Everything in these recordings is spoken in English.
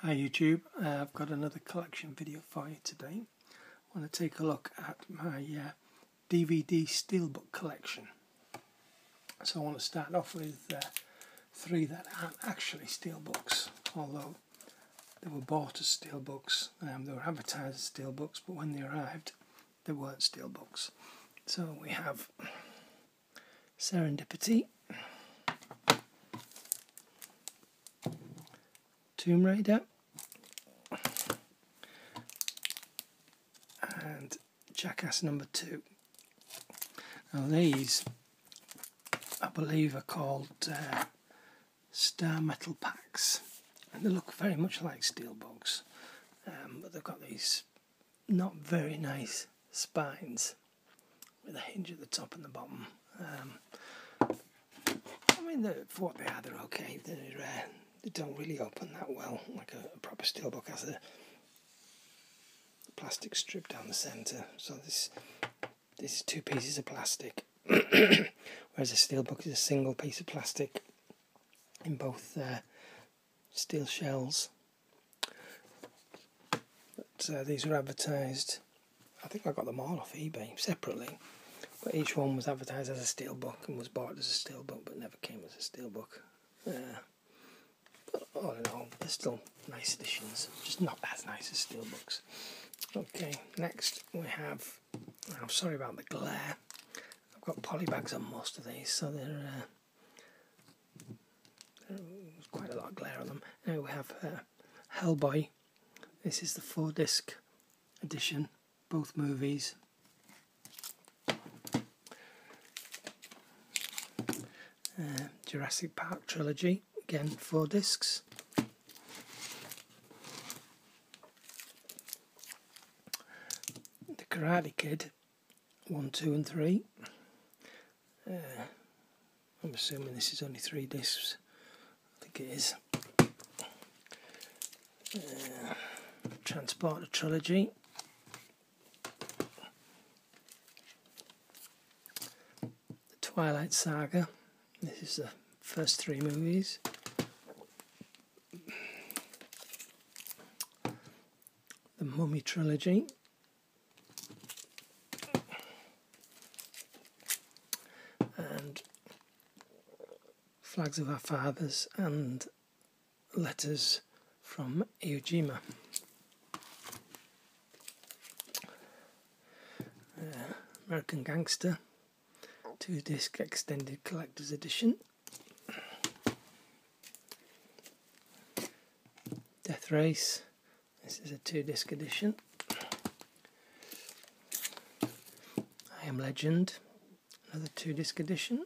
Hi YouTube, I've got another collection video for you today. I want to take a look at my DVD steelbook collection. So I want to start off with three that aren't actually steelbooks, although they were bought as steelbooks. They were advertised as steelbooks, but when they arrived they weren't steelbooks. So we have Serendipity, Tomb Raider, and Jackass number 2. Now these, I believe, are called Star Metal packs, and they look very much like steelbooks, but they've got these not very nice spines with a hinge at the top and the bottom. I mean, for what they are, they're okay. They don't really open that well, like a proper steelbook has a plastic strip down the centre. So this is two pieces of plastic, whereas a steelbook is a single piece of plastic in both steel shells. But these were advertised, I think I got them all off eBay separately, but each one was advertised as a steelbook and was bought as a steelbook but never came as a steelbook. But all in all, they're still nice editions, just not as nice as steelbooks. Okay, next we have, I'm sorry about the glare, I've got polybags on most of these, so there's quite a lot of glare on them. Now we have Hellboy. This is the 4-disc edition, both movies. Jurassic Park trilogy, again 4 discs. The Karate Kid 1, 2 and 3. I'm assuming this is only 3 discs. I think it is. Transporter trilogy. The Twilight Saga. This is the first 3 movies. The Mummy trilogy. And Flags of Our Fathers and Letters from Iwo Jima. American Gangster 2-disc extended collector's edition. Death Race, this is a 2-disc edition. I Am Legend, another 2-disc edition.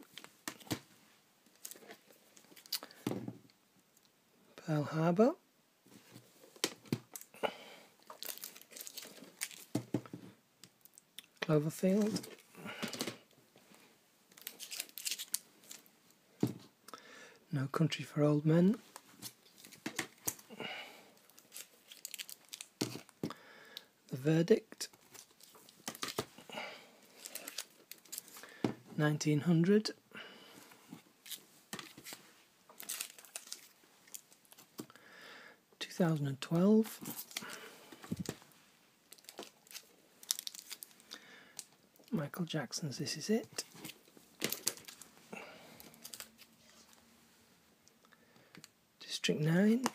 Pearl Harbor. Cloverfield. No Country for Old Men. The Verdict. 1900. (2012). Michael Jackson's This Is It. District 9.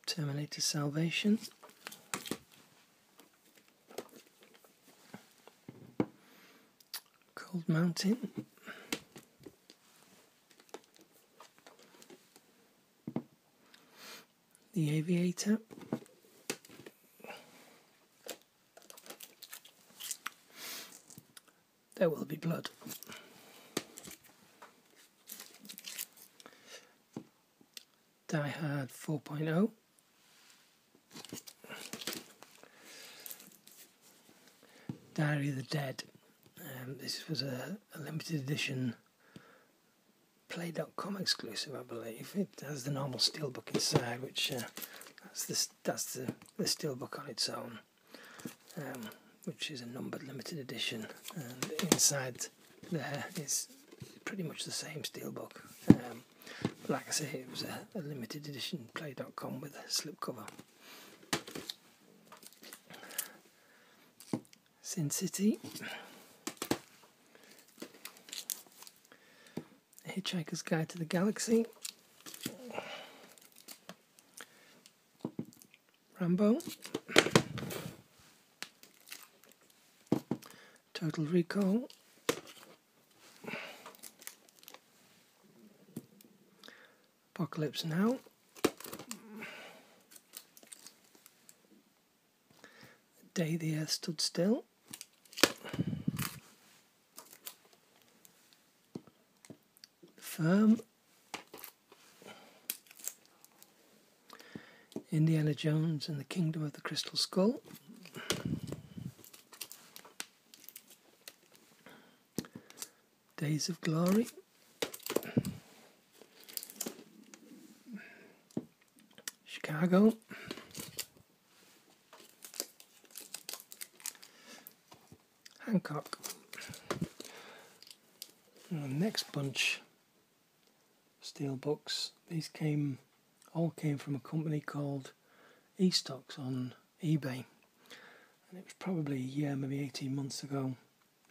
Terminator Salvation. Cold Mountain. The Aviator. There Will Be Blood. Die Hard 4.0. Diary of the Dead. This was a limited edition Play.com exclusive, I believe. It has the normal steelbook inside, which that's the steelbook on its own, which is a numbered limited edition. And inside there is pretty much the same steelbook. But like I say, it was a limited edition play.com with a slipcover. Sin City, A Hitchhiker's Guide to the Galaxy, Rambo, Total Recall, Apocalypse Now, The Day the Earth Stood Still, Firm, Indiana Jones and the Kingdom of the Crystal Skull, Days of Glory, Chicago, Hancock. And the next bunch steelbooks, these all came from a company called eStocks on eBay, and it was probably maybe 18 months ago.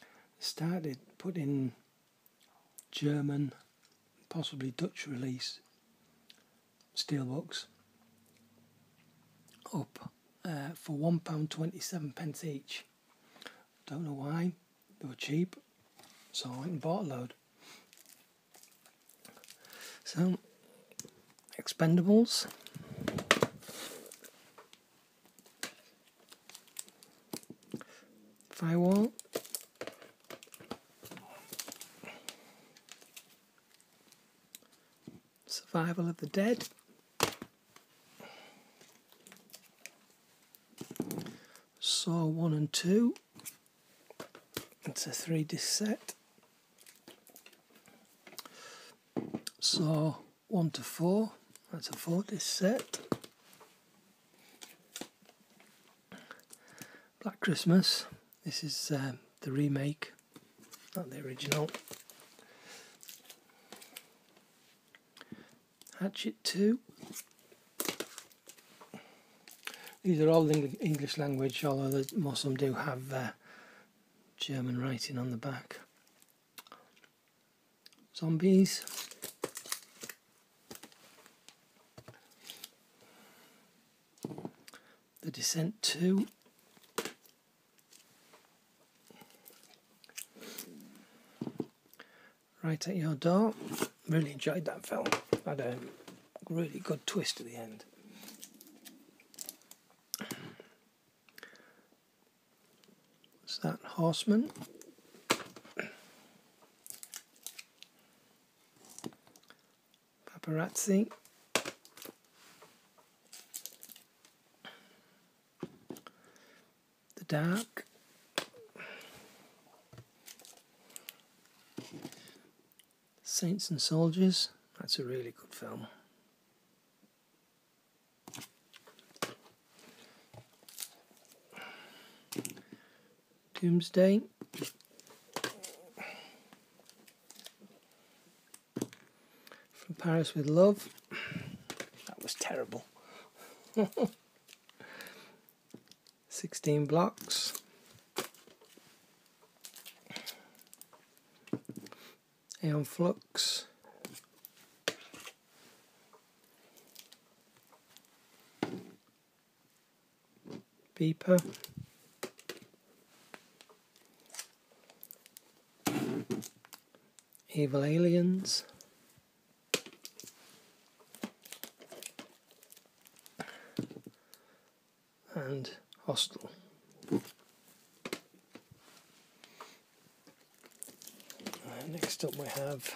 They started putting German, possibly Dutch release steelbooks up for £1.27 each. Don't know why, they were cheap, so I went and bought a load. So, Expendables, Firewall, Survival of the Dead, Saw 1 and 2, it's a 3-disc set, Saw 1 to 4, that's a 4-disc set, Black Christmas, this is the remake, not the original, Hatchet 2, these are all in English language, although most of them do have German writing on the back. Zombies, The Descent 2, Right at Your Door. Really enjoyed that film. Had a really good twist at the end. What's that? Horseman. Paparazzi. The Dark. Saints and Soldiers, that's a really good film. Doomsday. From Paris with Love, that was terrible. 16 Blocks. Aeon Flux, Beeper, Evil Aliens, and Hostel. Next up we have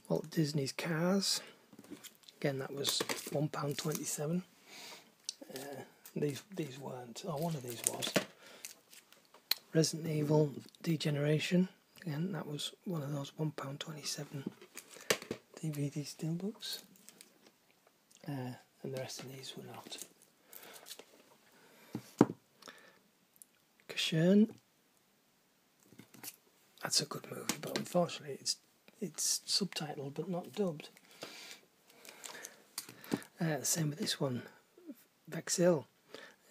Walt Disney's Cars. Again, that was £1.27. These weren't. Oh, one of these was. Resident Evil Degeneration. Again, that was one of those £1.27 DVD steelbooks. And the rest of these were not. Cashern. that's a good movie, but unfortunately it's subtitled but not dubbed. Same with this one, Vexil.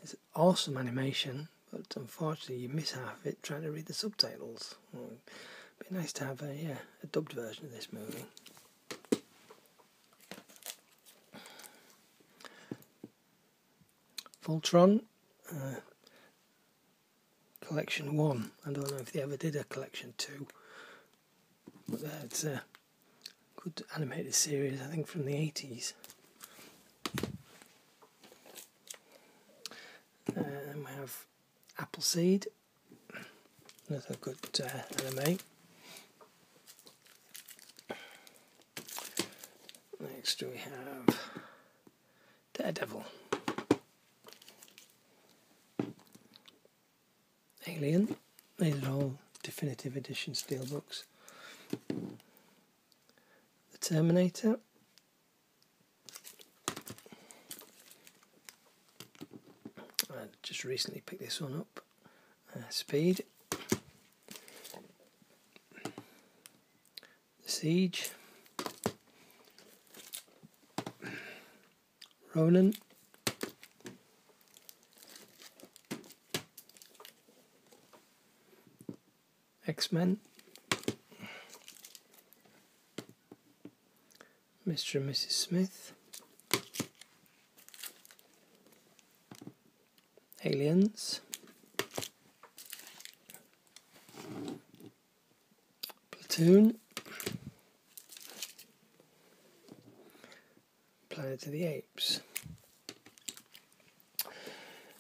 It's awesome animation, but unfortunately you miss half of it trying to read the subtitles. It'd be nice to have a dubbed version of this movie. Voltron, Collection 1. I don't know if they ever did a Collection 2, but it's a good animated series, I think from the 80s. And we have Appleseed, another good anime. Next we have Daredevil. Alien, these are all definitive edition steelbooks. The Terminator. I just recently picked this one up. Speed. The Siege. Ronin. X-Men. Mr. and Mrs. Smith. Aliens. Platoon. Planet of the Apes.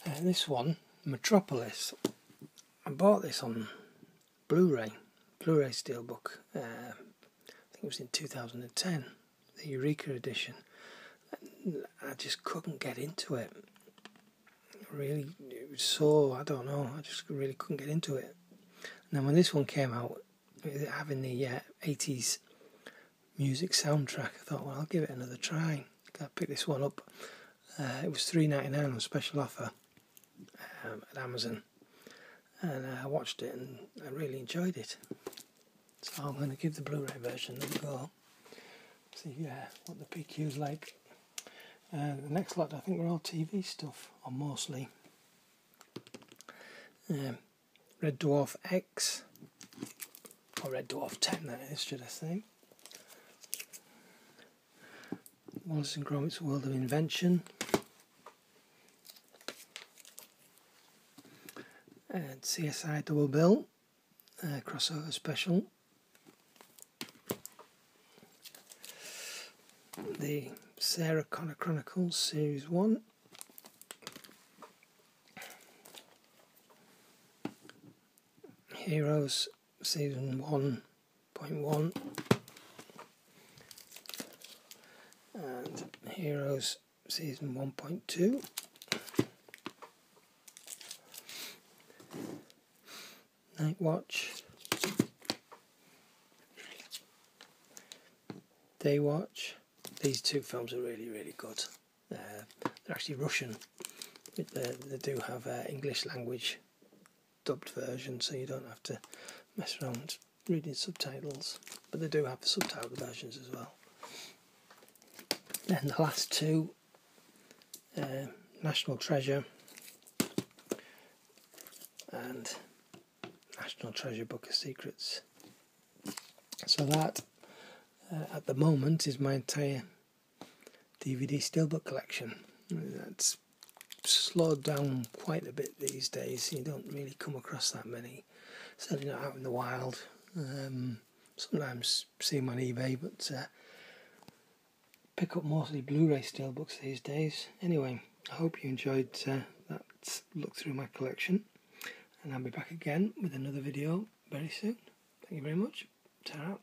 And this one, Metropolis. I bought this on Blu-ray steelbook. I think it was in 2010, the Eureka edition. I just couldn't get into it. Really, it was so, I don't know, I just really couldn't get into it. And then when this one came out, having the 80s music soundtrack, I thought, well, I'll give it another try. I picked this one up. It was $3.99 on special offer at Amazon. And I watched it and I really enjoyed it. So I'm going to give the Blu-ray version a go. See what the PQ's like. The next lot I think were all TV stuff, or mostly. Red Dwarf X, or Red Dwarf 10 that is, should I say. Wallace and Gromit's World of Invention. And CSI Double Bill, crossover special. The Sarah Connor Chronicles Series 1. Heroes Season 1.1. And Heroes Season 1.2. Night Watch, Day Watch. These two films are really, really good. They're actually Russian. They do have English language dubbed version, so you don't have to mess around reading subtitles. But they do have the subtitled versions as well. Then the last two, National Treasure and National Treasure Book of Secrets. So that, at the moment, is my entire DVD steelbook collection. That's slowed down quite a bit these days. You don't really come across that many, certainly not out in the wild. Sometimes see them on eBay, but pick up mostly Blu-ray steelbooks these days. Anyway, I hope you enjoyed that look through my collection. And I'll be back again with another video very soon. Thank you very much. Ta-ra.